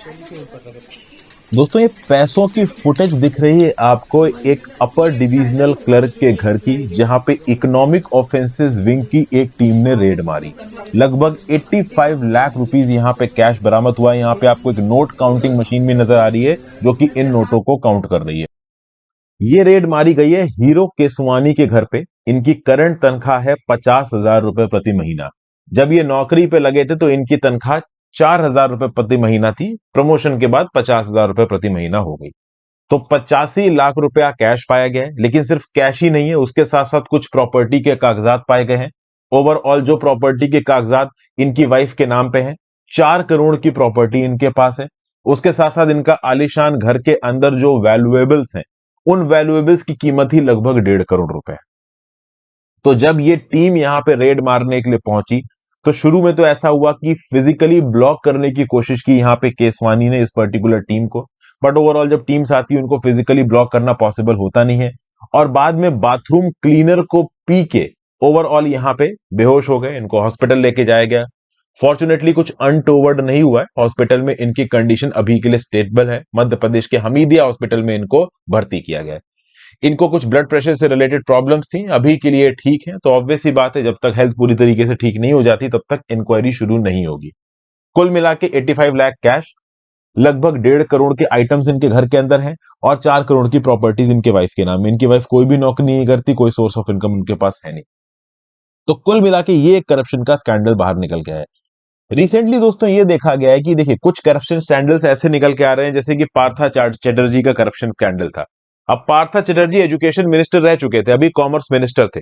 दोस्तों ये पैसों की फुटेज दिख रही है आपको एक अपर डिविजनल क्लर्क के घर की, जहां पे इकोनॉमिक ऑफेंसेस विंग की एक टीम ने रेड मारी। लगभग 85 लाख रुपीस यहां पे कैश बरामद हुआ है। यहां पे आपको एक नोट काउंटिंग मशीन भी नजर आ रही है जो कि इन नोटों को काउंट कर रही है। ये रेड मारी गई है हीरो केसवानी के घर पे। इनकी करंट तनख्वाह है 50,000 रुपए प्रति महीना। जब ये नौकरी पे लगे थे तो इनकी तनख्वाह 4,000 रुपए प्रति महीना थी। प्रमोशन के बाद 50,000 रुपए प्रति महीना हो गई। तो 85 लाख रुपया कैश पाया गया है, लेकिन सिर्फ कैश ही नहीं है, उसके साथ साथ कुछ प्रॉपर्टी के कागजात पाए गए हैं। ओवरऑल जो प्रॉपर्टी के कागजात इनकी वाइफ के नाम पे हैं, 4 करोड़ की प्रॉपर्टी इनके पास है। उसके साथ साथ इनका आलीशान घर के अंदर जो वैल्यूएबल्स हैं, उन वैल्यूएबल्स की कीमत ही लगभग 1.5 करोड़ रुपए है। तो जब ये टीम यहां पे रेड मारने के लिए पहुंची तो शुरू में तो ऐसा हुआ कि फिजिकली ब्लॉक करने की कोशिश की यहां पे केसवानी ने इस पर्टिकुलर टीम को। बट ओवरऑल जब टीम्स आती है उनको फिजिकली ब्लॉक करना पॉसिबल होता नहीं है। और बाद में बाथरूम क्लीनर को पी के ओवरऑल यहां पे बेहोश हो गए। इनको हॉस्पिटल लेके जाया गया। फॉर्चुनेटली कुछ अनटोवर्ड नहीं हुआ है। हॉस्पिटल में इनकी कंडीशन अभी के लिए स्टेबल है। मध्य प्रदेश के हमीदिया हॉस्पिटल में इनको भर्ती किया गया है। इनको कुछ ब्लड प्रेशर से रिलेटेड प्रॉब्लम्स थी, अभी के लिए ठीक है। तो ऑब्वियस सी बात है, जब तक हेल्थ पूरी तरीके से ठीक नहीं हो जाती तब तक इंक्वायरी शुरू नहीं होगी। कुल मिला के 85 लाख कैश, लगभग 1.5 करोड़ के आइटम्स इनके घर के अंदर हैं और 4 करोड़ की प्रॉपर्टीज इनके वाइफ के नाम में। इनकी वाइफ कोई भी नौकरी नहीं करती, कोई सोर्स ऑफ इनकम उनके पास है नहीं। तो कुल मिला के ये एक करप्शन का स्कैंडल बाहर निकल गया है। रिसेंटली दोस्तों ये देखा गया है कि देखिए कुछ करप्शन स्कैंडल्स ऐसे निकल के आ रहे हैं, जैसे कि पार्था चैटर्जी का करप्शन स्कैंडल था। अब पार्था चैटर्जी एजुकेशन मिनिस्टर रह चुके थे, अभी कॉमर्स मिनिस्टर थे।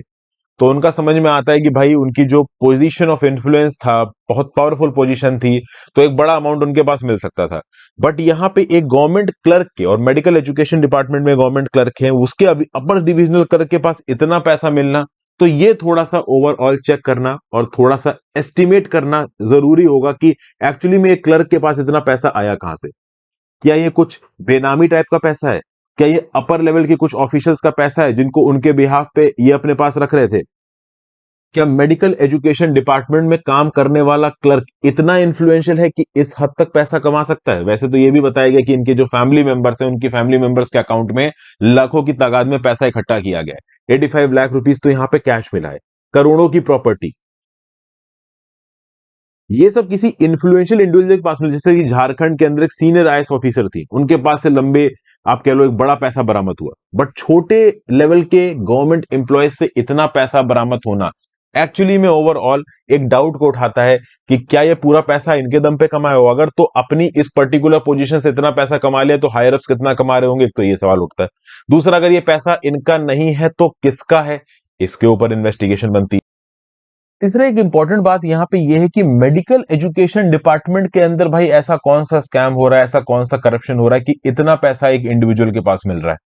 तो उनका समझ में आता है कि भाई उनकी जो पोजीशन ऑफ इन्फ्लुएंस था, बहुत पावरफुल पोजीशन थी, तो एक बड़ा अमाउंट उनके पास मिल सकता था। बट यहाँ पे एक गवर्नमेंट क्लर्क के, और मेडिकल एजुकेशन डिपार्टमेंट में गवर्नमेंट क्लर्क है, उसके अभी अपर डिविजनल क्लर्क के पास इतना पैसा मिलना, तो ये थोड़ा सा ओवरऑल चेक करना और थोड़ा सा एस्टिमेट करना जरूरी होगा कि एक्चुअली में एक क्लर्क के पास इतना पैसा आया कहां से। क्या ये कुछ बेनामी टाइप का पैसा है? क्या ये अपर लेवल के कुछ ऑफिशियल्स का पैसा है जिनको उनके बिहाफ पे ये अपने पास रख रहे थे? क्या मेडिकल एजुकेशन डिपार्टमेंट में काम करने वाला क्लर्क इतना इन्फ्लुएंशियल है कि इस हद तक पैसा कमा सकता है? वैसे तो ये भी बताया गया कि इनके जो फैमिली मेंबर्स हैं, उनकी फैमिली मेंबर्स के अकाउंट में लाखों की तादाद में पैसा इकट्ठा किया गया है। 85 लाख रुपीस तो यहां पे कैश मिला है, करोड़ों की प्रॉपर्टी। ये सब किसी इन्फ्लुएंशियल इंडिविजुअल के पास मिला, जैसे कि झारखंड के अंदर एक सीनियर आईएएस ऑफिसर थी, उनके पास से लंबे, आप कह लो, एक बड़ा पैसा बरामद हुआ। बट छोटे लेवल के गवर्नमेंट एम्प्लॉयज से इतना पैसा बरामद होना एक्चुअली में ओवरऑल एक डाउट को उठाता है कि क्या ये पूरा पैसा इनके दम पे कमाया हो? अगर तो अपनी इस पर्टिकुलर पोजीशन से इतना पैसा कमा लिया तो हायर अप्स कितना कमा रहे होंगे, एक तो ये सवाल उठता है। दूसरा, अगर ये पैसा इनका नहीं है तो किसका है? इसके ऊपर इन्वेस्टिगेशन बनती है। तीसरा एक इंपॉर्टेंट बात यहां पे यह है कि मेडिकल एजुकेशन डिपार्टमेंट के अंदर भाई ऐसा कौन सा स्कैम हो रहा है, ऐसा कौन सा करप्शन हो रहा है कि इतना पैसा एक इंडिविजुअल के पास मिल रहा है?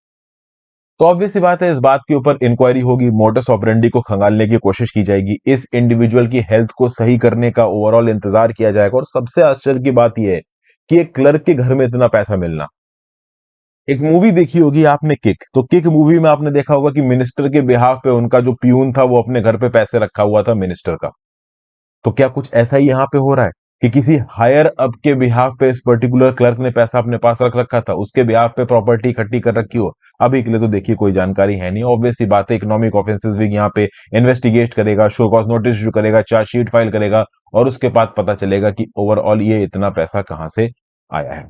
तो ऑब्वियस सी बात है, इस बात के ऊपर इंक्वायरी होगी, मोडस ऑपरेंडी को खंगालने की कोशिश की जाएगी, इस इंडिविजुअल की हेल्थ को सही करने का ओवरऑल इंतजार किया जाएगा। और सबसे आश्चर्य की बात यह है कि एक क्लर्क के घर में इतना पैसा मिलना। एक मूवी देखी होगी आपने, किक। तो किक मूवी में आपने देखा होगा कि मिनिस्टर के बिहाफ पे उनका जो पियून था वो अपने घर पे पैसे रखा हुआ था मिनिस्टर का। तो क्या कुछ ऐसा ही यहां पे हो रहा है कि किसी हायर अप के बिहाफ पे इस पर्टिकुलर क्लर्क ने पैसा अपने पास रख रखा था, उसके बिहाफ पे प्रॉपर्टी इकट्ठी कर रखी हो? अभी के लिए तो देखिए कोई जानकारी है नहीं। ऑब्वियस सी बात है, इकोनॉमिक ऑफेंसेस भी यहाँ पे इन्वेस्टिगेट करेगा, शो कॉज नोटिस इशू करेगा, चार्जशीट फाइल करेगा, और उसके बाद पता चलेगा कि ओवरऑल ये इतना पैसा कहां से आया है।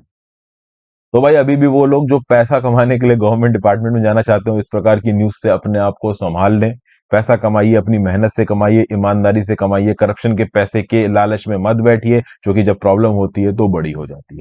तो भाई अभी भी वो लोग जो पैसा कमाने के लिए गवर्नमेंट डिपार्टमेंट में जाना चाहते हो, इस प्रकार की न्यूज से अपने आप को संभाल लें। पैसा कमाइए, अपनी मेहनत से कमाइए, ईमानदारी से कमाइए, करप्शन के पैसे के लालच में मत बैठिए, क्योंकि जब प्रॉब्लम होती है तो बड़ी हो जाती है।